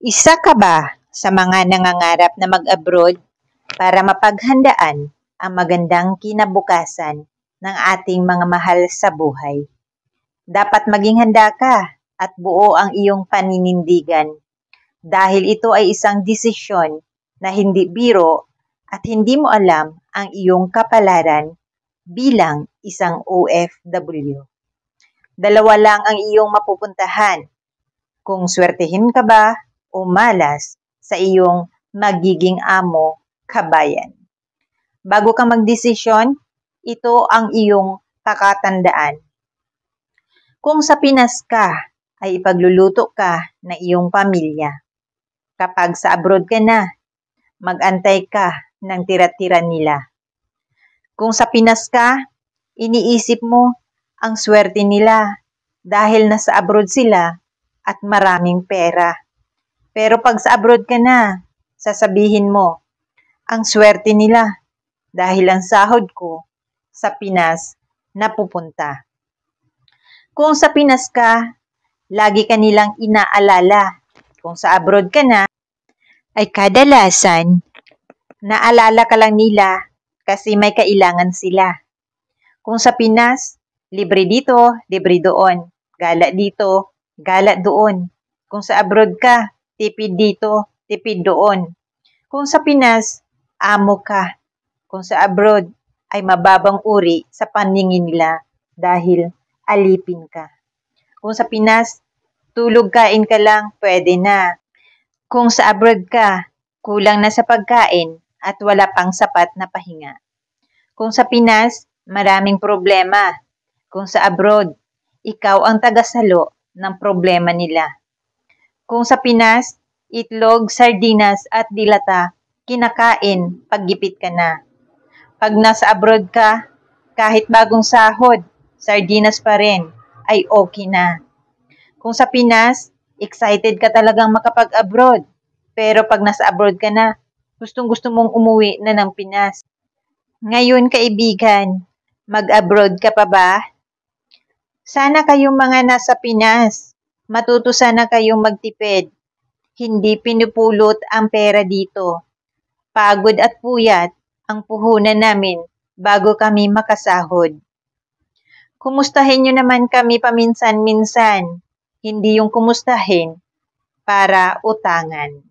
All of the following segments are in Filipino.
Isa ka ba sa mga nangangarap na mag-abroad para mapaghandaan ang magandang kinabukasan ng ating mga mahal sa buhay? Dapat maging handa ka at buo ang iyong paninindigan dahil ito ay isang desisyon na hindi biro at hindi mo alam ang iyong kapalaran bilang isang OFW. Dalawa lang ang iyong mapupuntahan, kung swertehin ka ba o malas sa iyong magiging amo kabayan. Bago ka magdesisyon, ito ang iyong pakatandaan. Kung sa Pinas ka, ay ipagluluto ka ng iyong pamilya. Kapag sa abroad ka na, mag-antay ka ng tira-tira nila. Kung sa Pinas ka, iniisip mo ang swerte nila dahil nasa abroad sila at maraming pera. Pero pag sa abroad ka na, sasabihin mo, ang swerte nila dahil ang sahod ko sa Pinas napupunta. Kung sa Pinas ka, lagi ka nilang inaalala. Kung sa abroad ka na, ay kadalasan, naalala ka lang nila kasi may kailangan sila. Kung sa Pinas, libre dito, libre doon. Gala dito, gala doon. Kung sa abroad ka, tipid dito, tipid doon. Kung sa Pinas, amo ka. Kung sa abroad, ay mababang uri sa paningin nila dahil alipin ka. Kung sa Pinas, tulog kain ka lang, pwede na. Kung sa abroad ka, kulang na sa pagkain at wala pang sapat na pahinga. Kung sa Pinas, maraming problema. Kung sa abroad, ikaw ang tagasalo ng problema nila. Kung sa Pinas, itlog, sardinas at dilata, kinakain paggipit ka na. Pag nasa abroad ka, kahit bagong sahod, sardinas pa rin, ay okay na. Kung sa Pinas, excited ka talagang makapag-abroad. Pero pag nasa abroad ka na, gustong-gusto mong umuwi na ng Pinas. Ngayon kaibigan, mag-abroad ka pa ba? Sana kayong mga nasa Pinas, matuto sana kayong magtipid. Hindi pinupulot ang pera dito. Pagod at puyat ang puhunan namin bago kami makasahod. Kumustahin nyo naman kami paminsan-minsan, hindi yung kumustahin para utangan.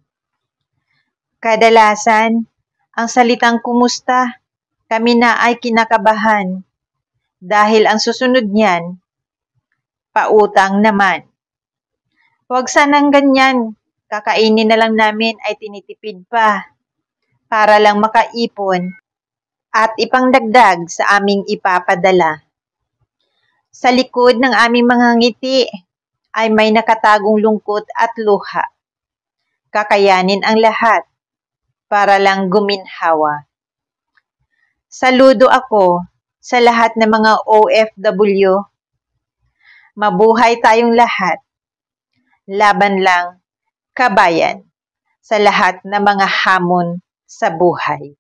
Kadalasan, ang salitang kumusta, kami na ay kinakabahan dahil ang susunod niyan, pautang naman. Huwag sanang ganyan, kakainin na lang namin ay tinitipid pa para lang makaipon at ipangdagdag sa aming ipapadala. Sa likod ng aming mga ngiti ay may nakatagong lungkot at luha. Kakayanin ang lahat para lang guminhawa. Saludo ako sa lahat ng mga OFW. Mabuhay tayong lahat. Laban lang, kabayan, sa lahat ng mga hamon sa buhay.